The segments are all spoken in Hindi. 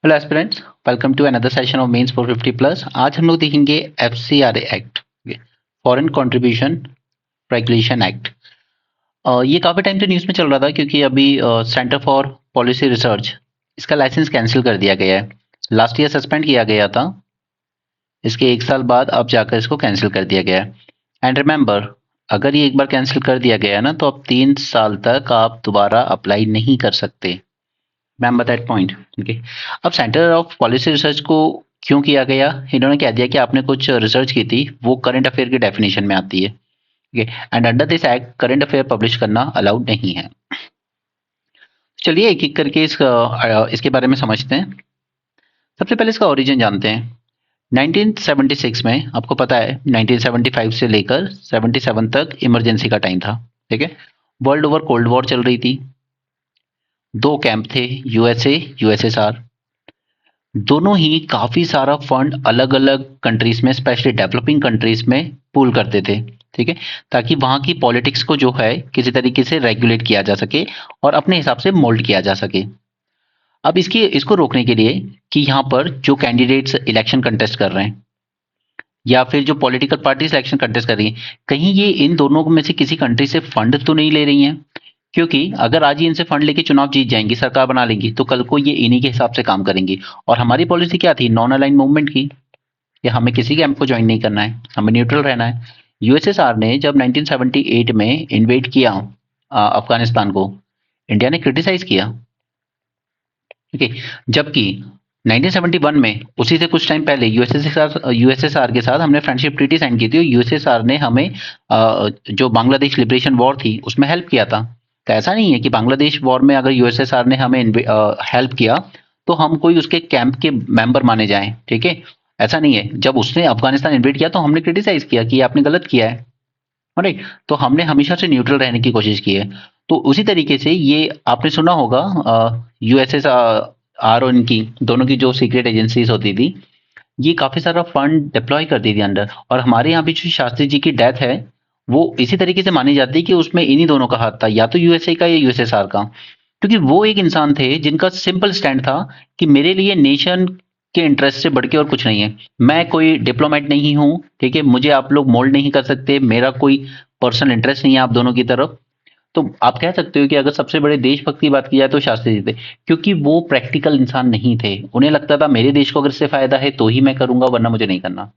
Hello aspirants, welcome to another session of mains 450 plus. आज हम लोग देखेंगे FCRA act, foreign contribution regulation act. ये काफ़ी टाइम से न्यूज़ में चल रहा था क्योंकि अभी सेंटर फॉर पॉलिसी रिसर्च इसका लाइसेंस कैंसिल कर दिया गया है। लास्ट ईयर सस्पेंड किया गया था, इसके 1 साल बाद अब जाकर इसको कैंसिल कर दिया गया है। एंड रिमेंबर, अगर ये एक बार कैंसिल कर दिया गया है ना, तो अब 3 साल तक आप दोबारा अप्लाई नहीं कर सकते। Remember that point. ओके, अब सेंटर ऑफ पॉलिसी रिसर्च को क्यों किया गया? इन्होंने कह दिया कि आपने कुछ रिसर्च की थी, वो करंट अफेयर की डेफिनेशन में आती है। Okay, and under this act current affair publish करना अलाउड नहीं है। चलिए एक एक करके इसके बारे में समझते हैं। सबसे पहले इसका ओरिजिन जानते हैं। 1976 में, आपको पता है 1975 से लेकर 77 तक इमरजेंसी का टाइम था। ठीक है, वर्ल्ड ओवर कोल्ड वॉर चल रही थी। 2 कैंप थे, यूएसए यूएसएसआर। दोनों ही काफ़ी सारा फंड अलग-अलग कंट्रीज़ में, स्पेशली डेवलपिंग कंट्रीज़ में पूल करते थे, ठीक है? ताकि वहाँ की पॉलिटिक्स को जो है किसी तरीके से रेगुलेट किया जा सके और अपने हिसाब से मोल्ड किया जा सके। अब इसको रोकने के लिए कि यहाँ पर जो कैंडिडेट्स इलेक्शन कंटेस्ट कर रहे हैं या फिर जो पॉलिटिकल पार्टीज इलेक्शन कंटेस्ट कर रही हैं, कहीं ये इन दोनों में से किसी कंट्री से फंड तो नहीं ले रही हैं? क्योंकि अगर आज ही इनसे फंड लेके चुनाव जीत जाएंगी, सरकार बना लेंगी, तो कल को ये इन्हीं के हिसाब से काम करेंगी। और हमारी पॉलिसी क्या थी? नॉन अलाइन मूवमेंट की, कि हमें किसी कैंप को ज्वाइन नहीं करना है, हमें न्यूट्रल रहना है। यूएसएसआर ने जब 1978 में इन्वेड किया अफगानिस्तान को, इंडिया ने क्रिटिसाइज किया। ठीक है, जबकि 1971 में उसी से कुछ टाइम पहले यूएसएसआर के साथ हमने फ्रेंडशिप ट्रीटी साइन की थी। यूएसएसआर ने हमें जो बांग्लादेश लिबरेशन वॉर थी उसमें हेल्प किया था। तो ऐसा नहीं है कि बांग्लादेश वॉर में अगर यूएसएसआर ने हमें हेल्प किया तो हम कोई उसके कैंप के मेंबर माने जाएं। ठीक है, ऐसा नहीं है। जब उसने अफगानिस्तान इन्वेड किया तो हमने क्रिटिसाइज किया कि आपने गलत किया है। राइट, तो हमने हमेशा से न्यूट्रल रहने की कोशिश की है। तो उसी तरीके से ये आपने सुना होगा, यूएसएसआर और इनकी दोनों की जो सीक्रेट एजेंसीज होती थी, ये काफी सारा फंड डिप्लॉय करती थी अंडर। और हमारे यहाँ भी जो शास्त्री जी की डेथ है, वो इसी तरीके से मानी जाती है कि उसमें इन्हीं दोनों का हाथ था, या तो यूएसए का या यूएसएसआर का। क्योंकि वो एक इंसान थे जिनका सिंपल स्टैंड था कि मेरे लिए नेशन के इंटरेस्ट से बढ़ के और कुछ नहीं है। मैं कोई डिप्लोमेट नहीं हूँ, ठीक है, मुझे आप लोग मोल्ड नहीं कर सकते, मेरा कोई पर्सनल इंटरेस्ट नहीं है आप दोनों की तरफ। तो आप कह सकते हो कि अगर सबसे बड़े देशभक्त की बात की जाए तो शास्त्री जी थे, क्योंकि वो प्रैक्टिकल इंसान नहीं थे। उन्हें लगता था मेरे देश को अगर इससे फायदा है तो ही मैं करूंगा, वरना मुझे नहीं करना।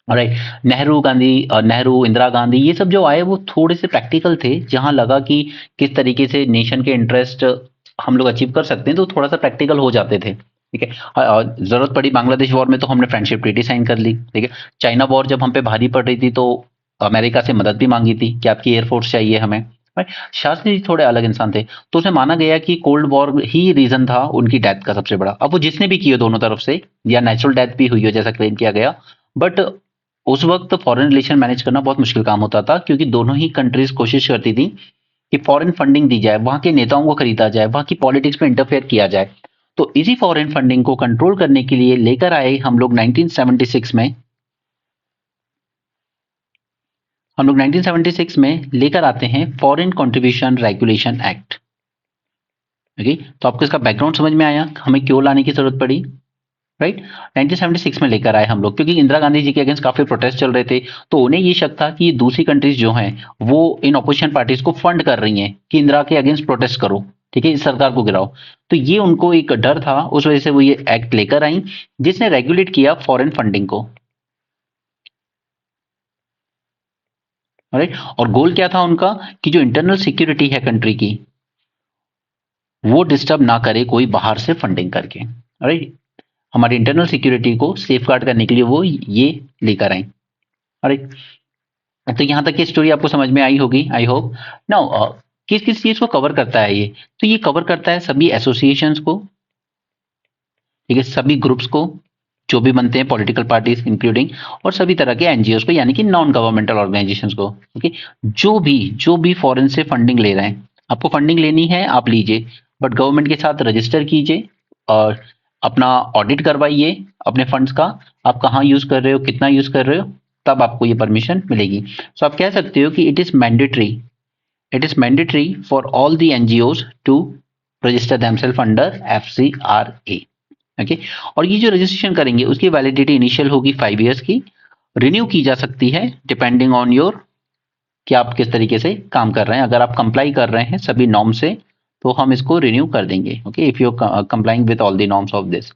राइट, नेहरू, इंदिरा गांधी, ये सब जो आए वो थोड़े से प्रैक्टिकल थे। जहां लगा कि किस तरीके से नेशन के इंटरेस्ट हम लोग अचीव कर सकते हैं, तो थोड़ा सा प्रैक्टिकल हो जाते थे। ठीक है, और जरूरत पड़ी बांग्लादेश वॉर में तो हमने फ्रेंडशिप ट्रीटी साइन कर ली। ठीक है, चाइना वॉर जब हम पे भारी पड़ रही थी तो अमेरिका से मदद भी मांगी थी कि आपकी एयरफोर्स चाहिए हमें। राइट, शास्त्री जी थोड़े अलग इंसान थे, तो उसे माना गया कि कोल्ड वॉर ही रीजन था उनकी डेथ का सबसे बड़ा। अब वो जिसने भी की हो दोनों तरफ से, या नेचुरल डेथ भी हुई हो जैसा क्लेम किया गया, बट उस वक्त फॉरेन रिलेशन मैनेज करना बहुत मुश्किल काम होता था, क्योंकि दोनों ही कंट्रीज कोशिश करती थी कि फॉरेन फंडिंग दी जाए, वहां के नेताओं को खरीदा जाए, वहां की पॉलिटिक्स में इंटरफेयर किया जाए। तो इसी फॉरेन फंडिंग को कंट्रोल करने के लिए लेकर आए हम लोग 1976 में, लेकर आते हैं foreign contribution regulation act. Okay, तो आपको इसका बैकग्राउंड समझ में आया, हमें क्यों लाने की जरूरत पड़ी? राइट, 1976 में लेकर आए हम लोग क्योंकि इंदिरा गांधी जी के अगेंस्ट काफी प्रोटेस्ट चल रहे थे। तो उन्हें ये शक था कि दूसरी कंट्रीज जो हैं वो इन ऑपोजिशन पार्टीज को फंड कर रही हैं कि इंदिरा के अगेंस्ट प्रोटेस्ट करो, ठीक है, इस सरकार को गिराओ। तो ये उनको एक डर था, उस वजह से वो ये एक्ट लेकर आई जिसने रेगुलेट किया फॉरेन फंडिंग को। राइट, और गोल क्या था उनका? कि जो इंटरनल सिक्योरिटी है कंट्री की, वो डिस्टर्ब ना करे कोई बाहर से फंडिंग करके। राइट, हमारी इंटरनल सिक्योरिटी को सेफगार्ड करने के लिए वो ये लेकर आई। राइट, तो यहाँ तक की स्टोरी आपको समझ में आई होगी, आई होप। नाउ किस किस चीज को कवर करता है ये? तो ये कवर करता है सभी एसोसिएशंस को, ठीक है, सभी ग्रुप्स को जो भी बनते हैं, पॉलिटिकल पार्टीज इंक्लूडिंग, और सभी तरह के एनजीओ को, यानी कि नॉन गवर्नमेंटल ऑर्गेनाइजेशंस को। ओके, जो भी फॉरेन से फंडिंग ले रहे हैं, आपको फंडिंग लेनी है आप लीजिए, बट गवर्नमेंट के साथ रजिस्टर कीजिए और अपना ऑडिट करवाइए अपने फंड्स का, आप कहाँ यूज कर रहे हो, कितना यूज कर रहे हो, तब आपको ये परमिशन मिलेगी। सो आप कह सकते हो कि it is mandatory for all the NGOs to register themselves under FCRA. Okay. और ये जो रजिस्ट्रेशन करेंगे उसकी वैलिडिटी इनिशियल होगी 5 इयर्स की, रिन्यू की जा सकती है डिपेंडिंग ऑन योर कि आप किस तरीके से काम कर रहे हैं। अगर आप कंप्लाई कर रहे हैं सभी नॉर्म से तो हम इसको रिन्यू कर देंगे। Okay, if you complying with all the norms of this.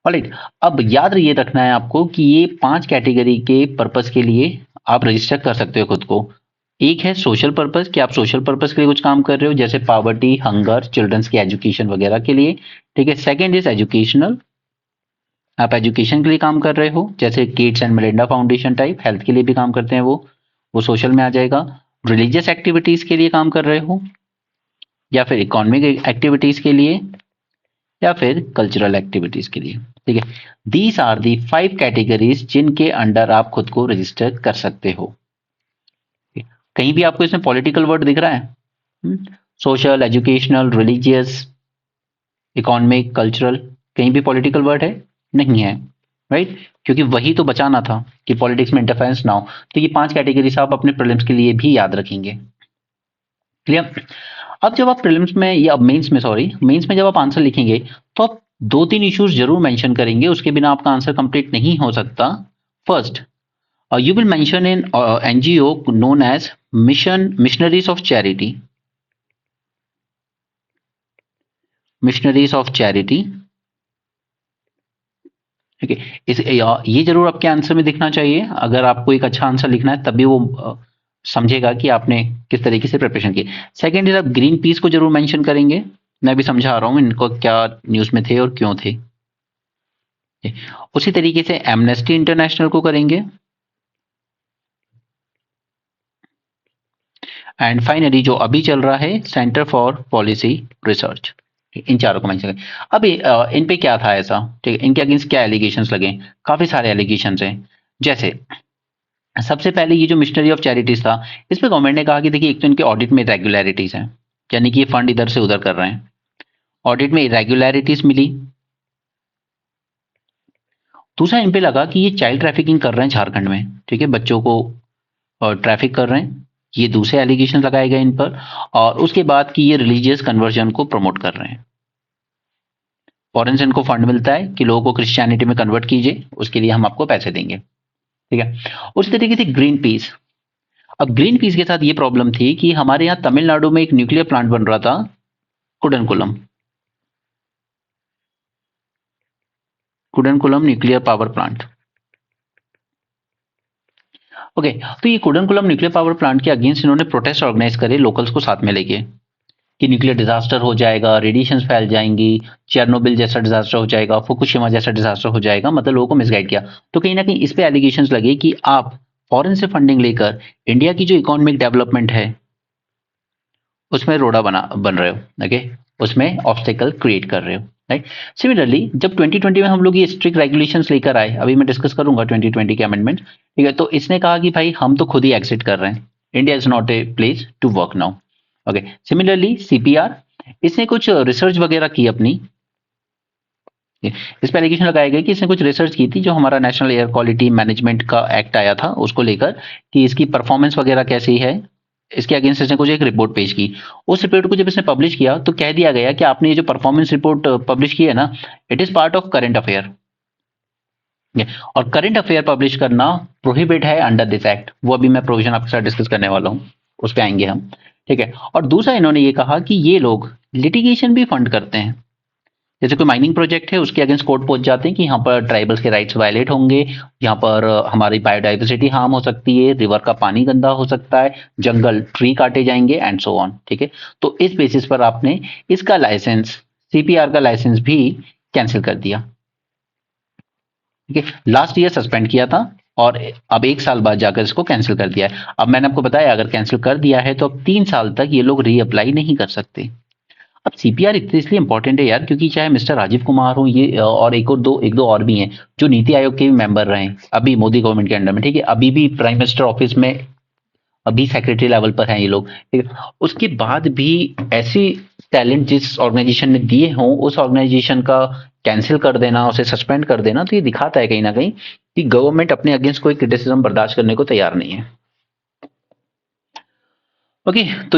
Alright, अब याद ये रखना है आपको कि ये 5 कैटेगरी के पर्पस के लिए आप रजिस्टर कर सकते हो खुद को। एक है सोशल पर्पस, कि आप सोशल पर्पस के लिए कुछ काम कर रहे हो, जैसे पॉवर्टी, हंगर, चिल्ड्रंस की एजुकेशन वगैरह के लिए। ठीक है। सेकंड इज एजुकेशनल, आप एजुकेशन के लिए काम कर रहे हो, जैसे kids and Melinda foundation type, health के लिए भी काम करते हैं वो सोशल में आ जाएगा। रिलीजियस एक्टिविटीज के लिए काम कर रहे हो, या फिर इकोनॉमिक एक्टिविटीज के लिए, या फिर कल्चरल एक्टिविटीज के लिए। ठीक है। दीज आर दी 5 कैटेगरीज जिनके अंडर आप खुद को रजिस्टर कर सकते हो। कहीं भी आपको इसमें पॉलिटिकल वर्ड दिख रहा है? Social, educational, religious, economic, cultural, कहीं भी पॉलिटिकल वर्ड है? नहीं है, राइट? क्योंकि वही तो बचाना था कि पॉलिटिक्स में इंटरफेरेंस ना हो। तो ये 5 कैटेगरीज आप अपने प्रीलिम्स के लिए भी याद रखेंगे। क्लियर? अब जब आप प्रीलिम्स में या मेंस में, सॉरी, मेंस में जब आप आंसर लिखेंगे तो आप 2-3 इश्यूज जरूर मेंशन करेंगे, उसके बिना आपका आंसर कंप्लीट नहीं हो सकता। First, you will mention in NGO known as missionaries of charity. Missionaries of charity. ठीक है। ये जरूर आपके आंसर में दिखना चाहिए। अगर आपको एक अच्छा आंसर लिखना है तभी वो समझेगा कि आपने किस तरीके से प्रिपरेशन की। सेकंड इज आप ग्रीन पीस को जरूर मेंशन करेंगे। मैं भी समझा रहा हूँ इनको क्या न्यूज में थे और क्यों थे। उसी तरीके से एमनेस्टी इंटरनेशनल को करेंगे। एंड फाइनली जो अभी चल रहा है सेंटर फॉर पॉलिसी रिसर्च, इन चारों को मेंशन करें। अब इन पे क्या था ऐसा? ठीक है, इनके अगेंस्ट क्या एलिगेशंस लगे? काफी सारे एलिगेशंस हैं। जैसे सबसे पहले ये जो मिशनरी ऑफ चैरिटीज था, इस पे गवर्नमेंट ने कहा कि देखिए एक तो इनके ऑडिट में इरेगुलरिटीज हैं, यानी कि ये फंड इधर से उधर कर रहे हैं। ऑडिट में इरेगुलरिटीज मिली। दूसरा इन पे लगा कि ये चाइल्ड ट्रैफिकिंग कर रहे हैं झारखंड में। ठीक है, बच्चों को ट्रैफिक कर रहे हैं। ये दूसरे एलिगेशन लगाए गए इन पर। और उसके बाद कि ये रिलीजियस कन्वर्जन को प्रमोट कर रहे हैं। फॉरेन से इनको फंड मिलता है कि लोगों को क्रिश्चियनिटी में कन्वर्ट कीजिए, उसके लिए हम आपको पैसे देंगे। ठीक है। उस तरीके से ग्रीन पीस। अब ग्रीन पीस के साथ ये प्रॉब्लम थी कि हमारे यहाँ तमिलनाडु में एक न्यूक्लियर प्लांट बन रहा था, Kudankulam. Kudankulam nuclear power plant. Okay, तो ये कुडनकुलम न्यूक्लियर पावर प्लांट के अगेंस्ट इन्होंने प्रोटेस्ट ऑर्गेनाइज करे लोकल्स को साथ में लेके, कि न्यूक्लियर डिजास्टर हो जाएगा, रेडिएशंस फैल जाएंगी, चेरनोबिल जैसा डिजास्टर हो जाएगा, फुकुशिमा जैसा डिजास्टर हो जाएगा, मतलब लोगों को मिसगाइड किया। तो कहीं ना कहीं इस पे एलिगेशंस लगे कि आप फॉरेन से फंडिंग लेकर इंडिया की जो इकोनॉमिक डेवलपमेंट है उसमें रोड़ा बन रहे हो। ओके, उसमें ऑब्स्टेकल क्रिएट कर रहे हो, राइट? सिमिलरली जब 2020 में हम लोग ये स्ट्रिक्ट रेगुलेशंस लेकर आए, अभी मैं डिस्कस करूंगा 2020 के अमेंडमेंट। ठीक है, तो इसने कहा कि भाई हम तो खुद ही एग्जिट कर रहे हैं, India is not a place to work now. Okay, similarly CPR, इसने कुछ रिसर्च वगैरह की अपनी। इस पर एलिगेशन लगाया गया कि इसने कुछ रिसर्च की थी, जो हमारा नेशनल एयर क्वालिटी मैनेजमेंट का एक्ट आया था उसको लेकर, कि इसकी परफॉर्मेंस वगैरह कैसी है। इसके अगेंस्ट इसने कुछ एक रिपोर्ट पेश की। उस रिपोर्ट को जब इसने पब्लिश किया तो कह दिया गया कि आपने ये जो परफॉर्मेंस रिपोर्ट पब्लिश की है ना, it is part of current affair. और करंट अफेयर पब्लिश करना प्रोहिबिट है अंडर दिस एक्ट। वो अभी मैं प्रोविजन आपके साथ डिस्कस करने वाला हूँ, उस पर आएंगे हम। ठीक है। और दूसरा इन्होंने ये कहा कि ये लोग लिटिगेशन भी फंड करते हैं। जैसे कोई माइनिंग प्रोजेक्ट है, उसके अगेंस्ट कोर्ट पहुंच जाते हैं कि यहाँ पर ट्राइबल्स के राइट्स वायलेट होंगे, यहाँ पर हमारी बायोडाइवर्सिटी हार्म हो सकती है, रिवर का पानी गंदा हो सकता है, जंगल ट्री काटे जाएंगे एंड सो ऑन। ठीक है, तो इस बेसिस पर आपने इसका लाइसेंस, सीपीआर का लाइसेंस भी कैंसिल कर दिया। ठीक है, लास्ट ईयर सस्पेंड किया था और अब 1 साल बाद जाकर इसको कैंसिल कर दिया है। अब मैंने आपको बताया अगर कैंसिल कर दिया है तो अब 3 साल तक ये लोग रीअप्लाई नहीं कर सकते। अब सीपीआर इसलिए इंपॉर्टेंट है यार, क्योंकि चाहे मिस्टर राजीव कुमार हो, ये और एक दो और भी हैं जो नीति आयोग के भी मेंबर रहे अभी मोदी गवर्नमेंट के अंडर में। ठीक है, अभी भी प्राइम मिनिस्टर ऑफिस में अभी सेक्रेटरी लेवल पर हैं ये लोग। ठीक है, उसके बाद भी ऐसी टैलेंट जिस ऑर्गेनाइजेशन ने दिए हों, उस ऑर्गेनाइजेशन का कैंसिल कर देना, उसे सस्पेंड कर देना, तो ये दिखाता है कहीं ना कहीं कि गवर्नमेंट अपने अगेंस्ट कोई क्रिटिसिज्म बर्दाश्त करने को तैयार नहीं है। ओके, तो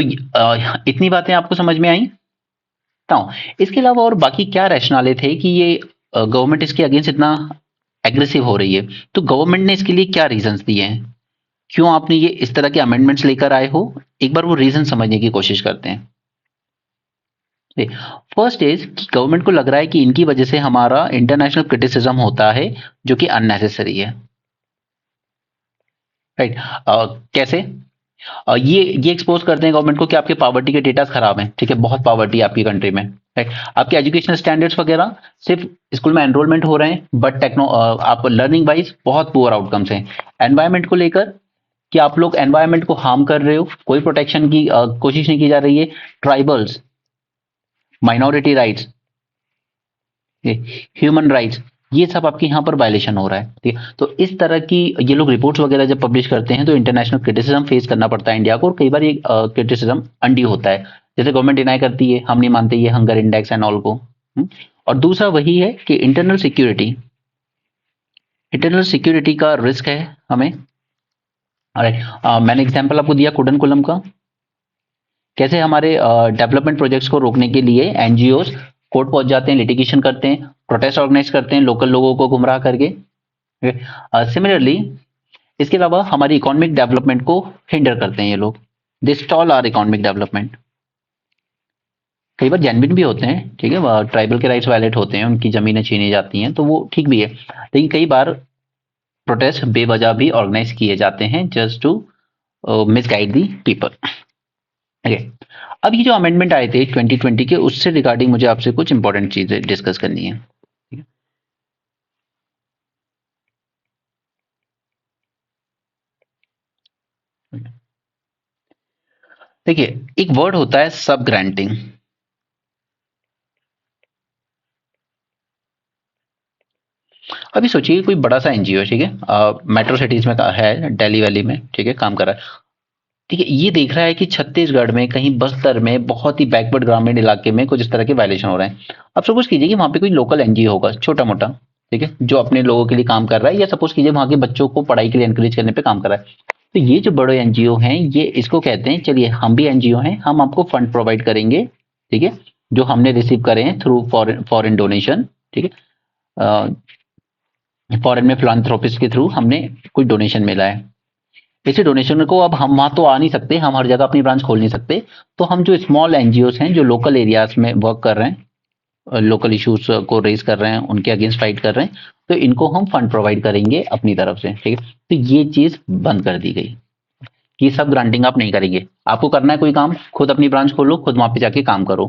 इतनी बातें आपको समझ में आई? तो इसके अलावा और बाकी क्या रैशनाले थे कि ये गवर्नमेंट इसके अगेंस्ट इतना एग्रेसिव हो रही है, तो गवर्नमेंट ने इसके लिए क्या रीजंस दिए हैं, क्यों आपने ये इस तरह के अमेंडमेंट्स लेकर आए हो, एक बार वो रीजन समझने की कोशिश करते हैं। फर्स्ट इज कि गवर्नमेंट को लग रहा है कि इनकी वजह से हमारा इंटरनेशनल क्रिटिसिज्म होता है जो कि अननेसेसरी है। राइट, कैसे? ये एक्सपोज करते हैं गवर्नमेंट को कि आपके पॉवर्टी के डेटा खराब हैं, ठीक है, बहुत पॉवर्टी है आपकी कंट्री में, राइट। आपके एजुकेशनल स्टैंडर्ड्स वगैरह, सिर्फ स्कूल में एनरोलमेंट हो रहे हैं बट आप लर्निंग वाइज बहुत पुअर आउटकम्स हैं। एनवायरमेंट को लेकर कि आप लोग एनवायरमेंट को हार्म कर रहे हो, कोई प्रोटेक्शन की कोशिश नहीं की जा रही है। Tribals, minority rights, human rights, ये सब आपके यहाँ पर वायलेशन हो रहा है, ठीक है। तो इस तरह की ये लोग रिपोर्ट्स वगैरह जब पब्लिश करते हैं तो इंटरनेशनल क्रिटिसिज्म फेस करना पड़ता है इंडिया को, और कई बार ये क्रिटिसिज्म अंडी होता है, जैसे गवर्नमेंट डिनाई करती है, हम नहीं मानते ये हंगर इंडेक्स एंड ऑल को। और दूसरा वही है कि इंटरनल सिक्योरिटी का रिस्क है हमें। मैंने एग्जाम्पल आपको दिया कुडनकुलम का, कैसे हमारे डेवलपमेंट प्रोजेक्ट्स को रोकने के लिए एनजीओज कोर्ट पहुंच जाते हैं, लिटिगेशन करते हैं, प्रोटेस्ट ऑर्गेनाइज करते हैं लोकल लोगों को गुमराह करके। सिमिलरली इसके अलावा हमारी इकोनॉमिक डेवलपमेंट को हिंडर करते हैं ये लोग, दे स्टॉल आवर इकोनॉमिक डेवलपमेंट। कई बार जेन्युइन भी होते हैं, ठीक है, ट्राइबल के राइट्स वायलेट होते हैं, उनकी जमीनें छीनी जाती हैं, तो वो ठीक भी है, लेकिन कई बार प्रोटेस्ट बेवजह भी ऑर्गेनाइज किए जाते हैं just to misguide the people. Okay, अब ये जो अमेंडमेंट आए थे 2020 के, उससे रिगार्डिंग मुझे आपसे कुछ इंपॉर्टेंट चीजें डिस्कस करनी है। देखिए, एक वर्ड होता है सब ग्रांटिंग। अभी सोचिए कोई बड़ा सा एनजीओ, ठीक है, मेट्रो सिटीज में है, दिल्ली वैली में, ठीक है, काम कर रहा है, ठीक है, ये देख रहा है कि छत्तीसगढ़ में कहीं बस्तर में बहुत ही बैकवर्ड ग्रामीण इलाके में कुछ इस तरह के वायलेशन हो रहे हैं। अब सपोज कीजिए कि वहां पे कोई लोकल एनजीओ होगा छोटा मोटा, ठीक है, जो अपने लोगों के लिए काम कर रहा है, या सपोज कीजिए वहां के बच्चों को पढ़ाई के लिए एनकरेज करने पे काम कर रहा है। तो ये जो बड़े एनजीओ हैं, ये इसको कहते हैं चलिए हम भी एनजीओ हैं, हम आपको फंड प्रोवाइड करेंगे, ठीक है, जो हमने रिसीव करे हैं थ्रू फॉरेन डोनेशन, ठीक है, फॉरेन में फिलांथ्रोपिस्ट के थ्रू हमने कोई डोनेशन मिला है। इसी डोनेशन को अब हम वहां तो आ नहीं सकते, हम हर जगह अपनी ब्रांच खोल नहीं सकते, तो हम जो स्मॉल एनजीओस हैं जो लोकल एरियाज में वर्क कर रहे हैं, लोकल इश्यूज को रेज कर रहे हैं, उनके अगेंस्ट फाइट कर रहे हैं, तो इनको हम फंड प्रोवाइड करेंगे अपनी तरफ से, ठीक है। तो ये चीज बंद कर दी गई कि सब ग्रांटिंग आप नहीं करेंगे, आपको करना है कोई काम, खुद अपनी ब्रांच खोलो, खुद वहां पे जाके काम करो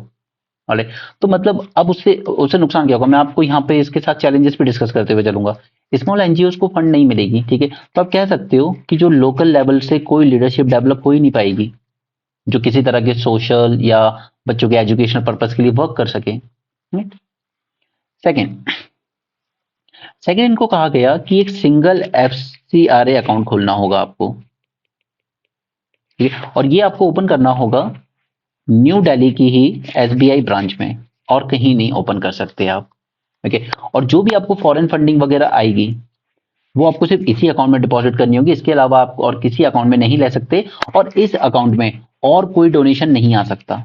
वाले। तो मतलब अब उससे उससे नुकसान क्या होगा, मैं आपको यहाँ पे इसके साथ चैलेंजेस भी डिस्कस करते हुए चलूंगा। स्मॉल एनजीओस को फंड नहीं मिलेगी, ठीक है, तो आप कह सकते हो कि जो लोकल लेवल से कोई लीडरशिप डेवलप हो ही नहीं पाएगी जो किसी तरह के सोशल या बच्चों के एजुकेशनल पर्पस के लिए वर्क कर सके। सेकेंड सेकेंड इनको कहा गया कि एक सिंगल एफसीआरए अकाउंट खोलना होगा आपको, ठीक है, और ये आपको ओपन करना होगा न्यू दिल्ली की ही एसबीआई ब्रांच में, और कहीं नहीं ओपन कर सकते आप, ओके। और जो भी आपको फॉरेन फंडिंग वगैरह आएगी वो आपको सिर्फ इसी अकाउंट में डिपॉजिट करनी होगी, इसके अलावा आप और किसी अकाउंट में नहीं ले सकते, और इस अकाउंट में और कोई डोनेशन नहीं आ सकता,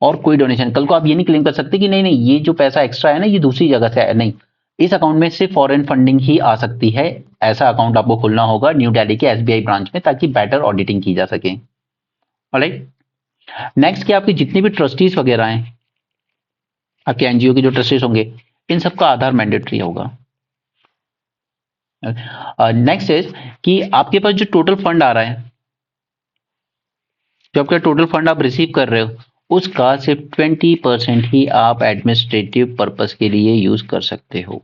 और कोई डोनेशन, कल को आप ये नहीं क्लेम कर सकते कि नहीं नहीं ये जो पैसा एक्स्ट्रा है ना ये दूसरी जगह से आया, नहीं, इस अकाउंट में सिर्फ फॉरेन फंडिंग ही आ सकती है। ऐसा अकाउंट आपको खोलना होगा न्यू दिल्ली के एसबीआई ब्रांच में, ताकि बेटर ऑडिटिंग की जा सके। ऑलराइट, नेक्स्ट कि आपके जितने भी ट्रस्टीज वगैरह हैं, आपके एनजीओ के जो ट्रस्टीज होंगे, इन सबका आधार मैंडेटरी होगा। नेक्स्ट इज कि आपके पास जो टोटल फंड आ रहा है, जो आपका टोटल फंड आप रिसीव कर रहे हो, उसका सिर्फ 20% ही आप एडमिनिस्ट्रेटिव पर्पस के लिए यूज कर सकते हो।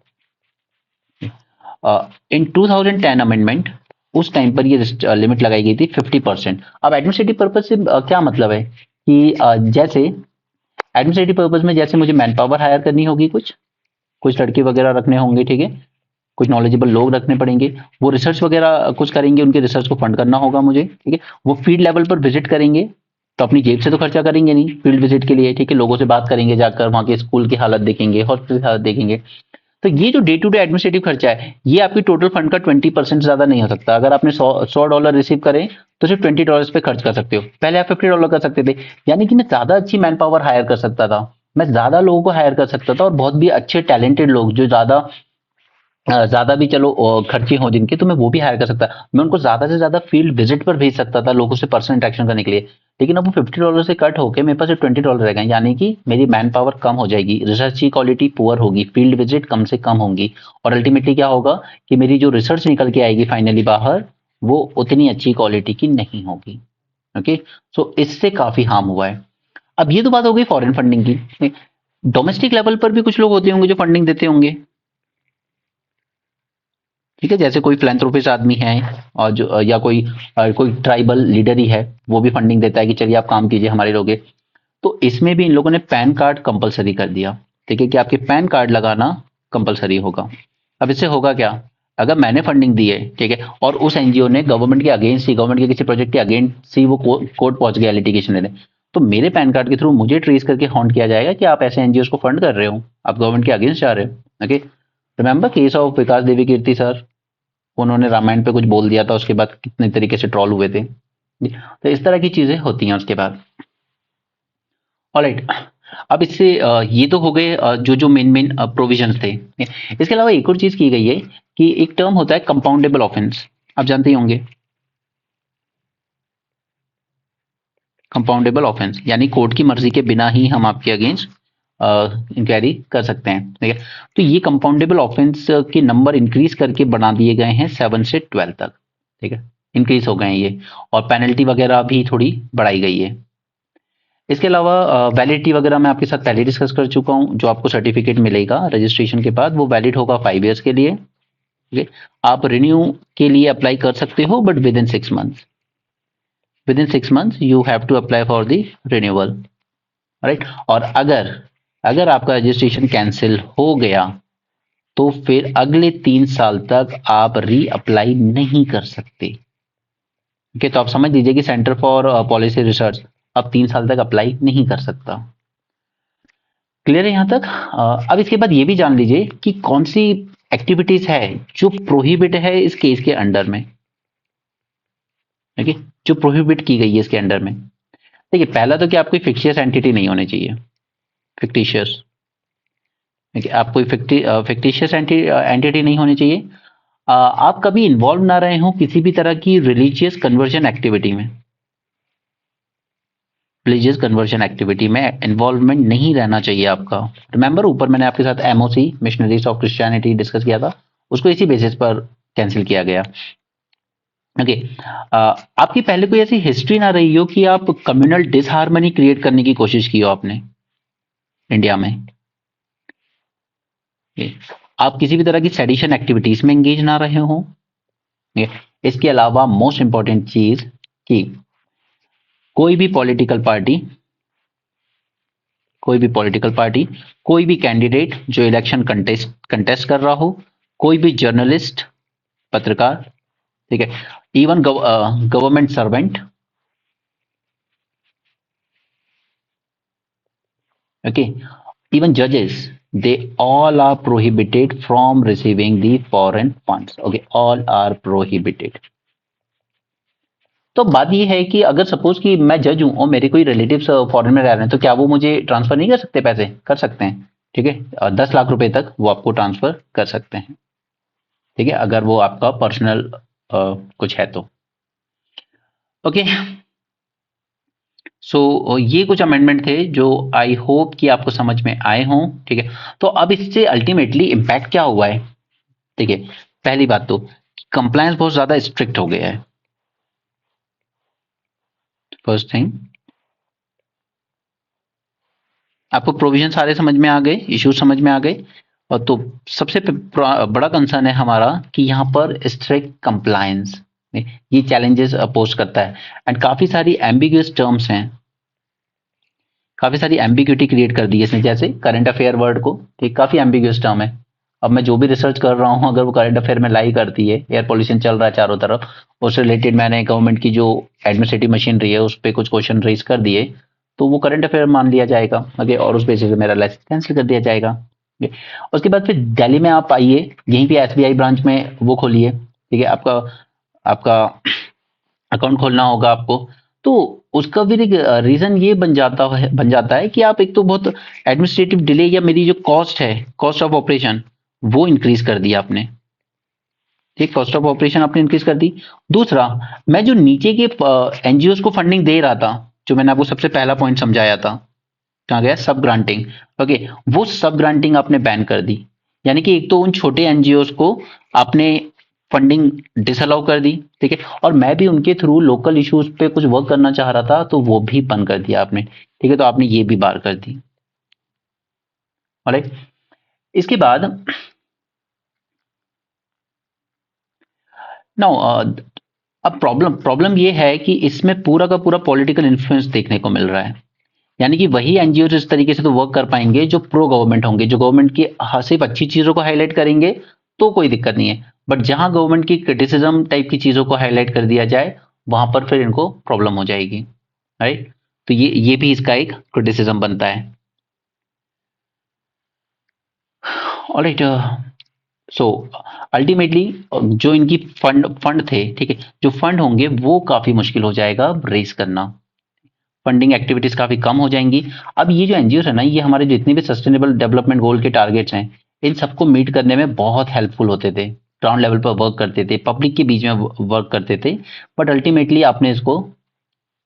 इन 2010 अमेंडमेंट, उस टाइम पर ये लिमिट लगाई गई थी 50%। अब एडमिनिस्ट्रेटिव पर्पस से क्या मतलब है कि जैसे एडमिनिस्ट्रेटिव पर्पस में जैसे मुझे मैन पावर हायर करनी होगी, कुछ लड़के वगैरह रखने होंगे, ठीक है, कुछ नॉलेजेबल लोग रखने पड़ेंगे, वो रिसर्च वगैरह कुछ करेंगे, उनके रिसर्च को फंड करना होगा मुझे, ठीक है, वो फील्ड लेवल पर विजिट करेंगे, तो अपनी जेब से तो खर्चा करेंगे नहीं फील्ड विजिट के लिए, ठीक है, लोगों से बात करेंगे, जाकर वहां के स्कूल की हालत देखेंगे, हॉस्पिटल की हालत देखेंगे। तो ये जो डे टू डे एडमिनिस्ट्रेटिव खर्चा है, ये आपकी टोटल फंड का 20% ज्यादा नहीं हो सकता। अगर आपने $100 रिसीव करें तो सिर्फ $20 पे खर्च कर सकते हो, पहले आप $50 कर सकते थे, यानी कि मैं ज्यादा अच्छी मैन पावर हायर कर सकता था, मैं ज़्यादा लोगों को हायर कर सकता था और बहुत भी अच्छे टैलेंटेड लोग जो ज़्यादा भी चलो खर्चे हो जिनके, तो मैं वो भी हायर कर सकता। मैं उनको ज़्यादा से ज़्यादा फील्ड विजिट पर भेज सकता था लोगों से पर्सनल इंटरेक्शन करने के लिए। लेकिन अब वो $50 से कट होके मेरे पास सिर्फ $20 रह गए, यानी कि मेरी मैन पावर कम हो जाएगी, रिसर्च की क्वालिटी पुअर होगी, फील्ड विजिट कम से कम होंगी, और अल्टीमेटली क्या होगा कि मेरी जो रिसर्च निकल के आएगी फाइनली बाहर, वो उतनी अच्छी क्वालिटी की नहीं होगी। ओके, सो इससे काफ़ी हार्म हुआ है। अब ये तो बात हो गई फॉरेन फंडिंग की। डोमेस्टिक लेवल पर भी कुछ लोग होते होंगे जो फंडिंग देते होंगे, ठीक है, जैसे कोई फिलैंथ्रोपिस्ट आदमी है और जो या कोई ट्राइबल लीडर ही है, वो भी फंडिंग देता है कि चलिए आप काम कीजिए हमारे लोगे। तो इसमें भी इन लोगों ने पैन कार्ड कंपलसरी कर दिया, ठीक है, कि आपके पैन कार्ड लगाना कंपलसरी होगा। अब इससे होगा क्या, अगर मैंने फंडिंग दी है, ठीक है, और उस एनजीओ ने गवर्नमेंट के अगेंस्ट ही, गवर्नमेंट के किसी प्रोजेक्ट के अगेंस्ट ही वो कोर्ट पहुंच गया लिटिगेशन लेने, तो मेरे पैन कार्ड के थ्रू मुझे ट्रेस करके हॉन्ट किया जाएगा कि आप ऐसे एनजीओ को फंड कर रहे हो, आप गवर्नमेंट के अगेंस्ट जा रहे हो। Okay, remember case of Vikas Devi Kirti sir, उन्होंने रामायण पे कुछ बोल दिया था, उसके बाद कितने तरीके से ट्रोल हुए थे। तो इस तरह की चीजें होती हैं उसके बाद। ऑलराइट, अब इससे ये तो हो गए जो जो मेन मेन प्रोविजंस थे। इसके अलावा एक और चीज की गई है कि एक टर्म होता है कंपाउंडेबल ऑफेंस, आप जानते ही होंगे। कंपाउंडेबल ऑफेंस यानी कोर्ट की मर्जी के बिना ही हम आपके अगेंस्ट इंक्वायरी कर सकते हैं, ठीक है। तो ये कंपाउंडेबल ऑफेंस के नंबर इंक्रीज करके बना दिए गए हैं 7 से 12 तक, ठीक है, इंक्रीज हो गए हैं ये, और पेनल्टी वगैरह भी थोड़ी बढ़ाई गई है। इसके अलावा वैलिडिटी वगैरह मैं आपके साथ पहले डिस्कस कर चुका हूं। जो आपको सर्टिफिकेट मिलेगा रजिस्ट्रेशन के बाद, वो वैलिड होगा 5 ईयर्स के लिए, ठीक है। आप रिन्यू के लिए अप्लाई कर सकते हो, but within 6 months, you have to apply for the renewal, right. और अगर अगर आपका रजिस्ट्रेशन कैंसिल हो गया तो फिर अगले 3 साल तक आप री अप्लाई नहीं कर सकते। ओके, तो आप समझ लीजिए कि सेंटर फॉर पॉलिसी रिसर्च अब 3 साल तक अप्लाई नहीं कर सकता। क्लियर है यहां तक। अब इसके बाद ये भी जान लीजिए कि कौन सी एक्टिविटीज है जो प्रोहिबिट है इस केस के अंडर में, ओके, जो प्रोहिबिट की गई है इसके अंडर में। देखिए, पहला तो कि आप कोई फिक्शियस एंटिटी नहीं होने चाहिए, फिक्टिशियस, देखिए आप कोई फिक्टिशियस एंटिटी नहीं होनी चाहिए। आप कभी इन्वॉल्व ना रहे हो किसी भी तरह की रिलीजियस कन्वर्जन एक्टिविटी में, रिलीजियस कन्वर्जन एक्टिविटी में इन्वॉल्वमेंट नहीं रहना चाहिए आपका। रिमेंबर ऊपर मैंने आपके साथ MOC missionaries of Christianity discuss किया था, उसको इसी बेसिस पर कैंसिल किया गया। ओके, आपकी पहले कोई ऐसी हिस्ट्री ना रही हो कि आप कम्युनल डिसहार्मनी क्रिएट करने की कोशिश की हो आपने इंडिया में। ये, आप किसी भी तरह की सेडिशन एक्टिविटीज में एंगेज ना रहे हो। इसके अलावा मोस्ट इंपॉर्टेंट चीज कि कोई भी पॉलिटिकल पार्टी, कोई भी कैंडिडेट जो इलेक्शन कंटेस्ट कर रहा हो, कोई भी जर्नलिस्ट, पत्रकार, ठीक है, even government servant, okay, even judges, they all are prohibited from receiving the foreign funds, okay, all are prohibited। तो बात ये है कि अगर सपोज कि मैं जज हूं और मेरे कोई रिलेटिव्स फॉरेन में रह रहे हैं, तो क्या वो मुझे ट्रांसफर नहीं कर सकते? पैसे कर सकते हैं, ठीक है, 10 लाख रुपए तक वो आपको ट्रांसफर कर सकते हैं, ठीक है, अगर वो आपका पर्सनल कुछ है तो। ओके, सो ये कुछ अमेंडमेंट थे जो आई होप कि आपको समझ में आए हों, ठीक है। तो अब इससे अल्टीमेटली इम्पैक्ट क्या हुआ है, ठीक है। पहली बात तो कंप्लायंस बहुत ज्यादा स्ट्रिक्ट हो गया है, फर्स्ट थिंग। आपको प्रोविजन सारे समझ में आ गए, इश्यूज समझ में आ गए, और तो सबसे बड़ा कंसर्न है हमारा कि यहाँ पर स्ट्रिक्ट कंप्लायंस ये चैलेंजेस पोस्ट करता है, एंड काफी सारी एम्बिगुअस टर्म्स हैं, काफी सारी एम्बिग्यूटी क्रिएट कर दी है इसने, जैसे करंट अफेयर वर्ड को, ठीक, काफी एम्बिगुअस टर्म है। अब मैं जो भी रिसर्च कर रहा हूँ, अगर वो करंट अफेयर में लाई करती है, एयर पोल्यूशन चल रहा है चारों तरफ, उससे रिलेटेड मैंने गवर्नमेंट की जो एडमिनिस्ट्रेटिव मशीनरी है उस पर कुछ क्वेश्चन रेज कर दिए, तो वो करंट अफेयर मान लिया जाएगा, ओके, और उस बेसिस पे मेरा लाइसेंस कैंसिल कर दिया जाएगा। उसके बाद फिर दिल्ली में आप आइए, यहीं पे एसबीआई ब्रांच में वो खोलिए, ठीक है, आपका अकाउंट खोलना होगा आपको। तो उसका फिर एक रीजन ये बन जाता है कि आप एक तो बहुत एडमिनिस्ट्रेटिव डिले या मेरी जो कॉस्ट है, कॉस्ट ऑफ ऑपरेशन, वो इंक्रीज कर दिया आपने। ठीक, कॉस्ट ऑफ ऑपरेशन आपने इंक्रीज कर दी। दूसरा, मैं जो नीचे के एनजीओ को फंडिंग दे रहा था, जो मैंने आपको सबसे पहला पॉइंट समझाया था, कहाँ गया, सब ग्रांटिंग। ओके, वो सब ग्रांटिंग आपने बैन कर दी। यानी कि एक तो उन छोटे एनजीओ को आपने फंडिंग डिसअलाउ कर दी, ठीक है, और मैं भी उनके थ्रू लोकल इश्यूज पे कुछ वर्क करना चाह रहा था, तो वो भी बंद कर दिया आपने। ठीक है, तो आपने ये भी बार कर दी। ऑलराइट, इसके बाद नाउ अब प्रॉब्लम ये है कि इसमें पूरा का पूरा पॉलिटिकल इन्फ्लुएंस देखने को मिल रहा है। यानी कि वही एनजीओ इस तरीके से तो वर्क कर पाएंगे जो प्रो गवर्नमेंट होंगे, जो गवर्नमेंट की सिर्फ अच्छी चीजों को हाईलाइट करेंगे, तो कोई दिक्कत नहीं है। बट जहां गवर्नमेंट की क्रिटिसिज्म टाइप की चीजों को हाईलाइट कर दिया जाए, वहां पर फिर इनको प्रॉब्लम हो जाएगी। राइट, तो ये भी इसका एक क्रिटिसिज्म बनता है। ऑलराइट, सो अल्टीमेटली जो इनकी फंड थे, ठीक है, जो फंड होंगे वो काफी मुश्किल हो जाएगा रेस करना। फंडिंग एक्टिविटीज काफी कम हो जाएंगी। अब ये जो एनजीओ है ना, ये हमारे जितने भी सस्टेनेबल डेवलपमेंट गोल के टारगेट्स हैं, इन सबको मीट करने में बहुत हेल्पफुल होते थे। ग्राउंड लेवल पर वर्क करते थे, पब्लिक के बीच में वर्क करते थे। बट अल्टीमेटली आपने इसको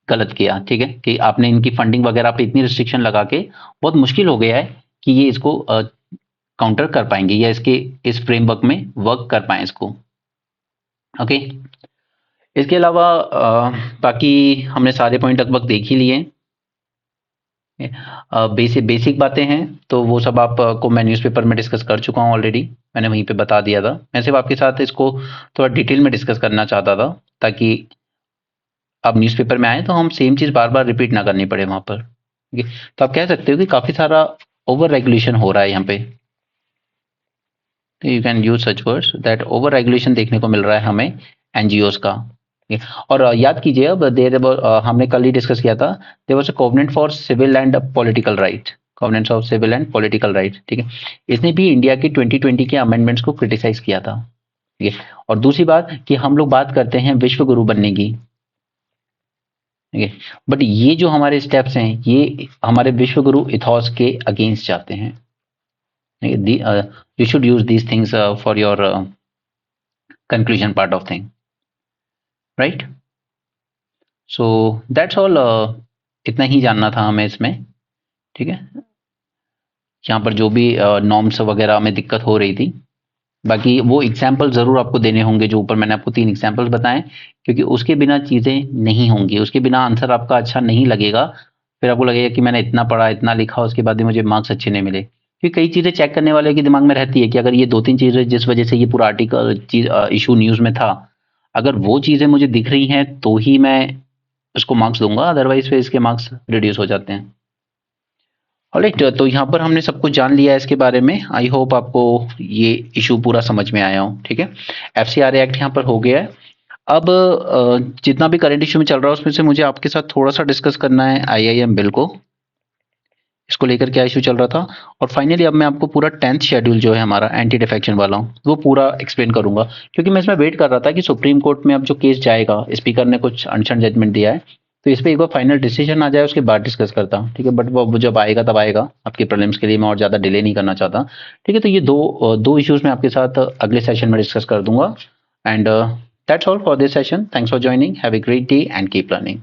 गलत किया, ठीक है, कि आपने इनकी फंडिंग वगैरह पे इतनी रिस्ट्रिक्शन लगा के बहुत मुश्किल हो गया है कि ये इसको काउंटर कर पाएंगे या इसके इस फ्रेमवर्क में वर्क कर पाए इसको। ओके, इसके अलावा बाकी हमने सारे पॉइंट लगभग देख ही लिए। बेसिक बातें हैं तो वो सब आपको मैं न्यूज़पेपर में डिस्कस कर चुका हूँ ऑलरेडी, मैंने वहीं पे बता दिया था। मैं सिर्फ आपके साथ इसको थोड़ा डिटेल में डिस्कस करना चाहता था, ताकि आप न्यूज़पेपर में आए तो हम सेम चीज़ बार बार रिपीट ना करनी पड़े वहाँ पर। ठीक है, तो आप कह सकते हो कि काफ़ी सारा ओवर रेगुलेशन हो रहा है यहाँ पे। You can use such words that over regulation देखने को मिल रहा है हमें एनजीओज का। ठीक है? और याद कीजिए, अब हमने कल ही डिस्कस किया था, there was a covenant for civil and political right, covenant of civil and political right. ठीक है, इसने भी इंडिया के 2020 के अमेंडमेंट्स को क्रिटिसाइज किया था। ठीक है, और दूसरी बात कि हम लोग बात करते हैं विश्व गुरु बनने की, ठीक है, बट ये जो हमारे स्टेप्स हैं, ये हमारे विश्व गुरु इथॉस के अगेंस्ट जाते हैं। You should use these things for your conclusion part of thing, right? So that's all. इतना ही जानना था हमें इसमें। ठीक है, यहाँ पर जो भी नॉर्म्स वगैरह में दिक्कत हो रही थी, बाकी वो एग्जाम्पल जरूर आपको देने होंगे, जो ऊपर मैंने आपको 3 एग्जाम्पल्स बताए, क्योंकि उसके बिना चीजें नहीं होंगी, उसके बिना आंसर आपका अच्छा नहीं लगेगा। फिर आपको लगेगा कि मैंने इतना पढ़ा, इतना लिखा, उसके बाद भी मुझे मार्क्स अच्छे नहीं मिले। क्योंकि कई चीजें चेक करने वाले के दिमाग में रहती है कि अगर ये 2-3 चीजें जिस वजह से ये पूरा आर्टिकल इशू न्यूज में था, अगर वो चीजें मुझे दिख रही हैं तो ही मैं उसको मार्क्स दूंगा, अदरवाइज फिर इसके मार्क्स रिड्यूस हो जाते हैं। ऑलराइट, तो यहाँ पर हमने सब कुछ जान लिया है इसके बारे में। आई होप आपको ये इशू पूरा समझ में आया हो। ठीक है, एफसीआरए एक्ट यहाँ पर हो गया है। अब जितना भी करंट इशू में चल रहा है उसमें से मुझे आपके साथ थोड़ा सा डिस्कस करना है आईआईएम बिल को, इसको लेकर क्या इशू चल रहा था। और फाइनली अब मैं आपको पूरा 10th शेड्यूल जो है हमारा एंटी डिफेक्शन वाला, वो पूरा एक्सप्लेन करूंगा, क्योंकि मैं इसमें वेट कर रहा था कि सुप्रीम कोर्ट में अब जो केस जाएगा, स्पीकर ने कुछ अनशन जजमेंट दिया है, तो इस पर एक बार फाइनल डिसीजन आ जाए उसके बाद डिस्कस करता हूँ। ठीक है, बट वो जब आएगा तब आएगा, आपके प्रीलिम्स के लिए मैं और ज़्यादा डिले नहीं करना चाहता। ठीक है, तो ये दो इश्यूज मैं आपके साथ अगले सेशन में डिस्कस कर दूंगा। And that's all for this session. Thanks for joining, have a great day and keep learning.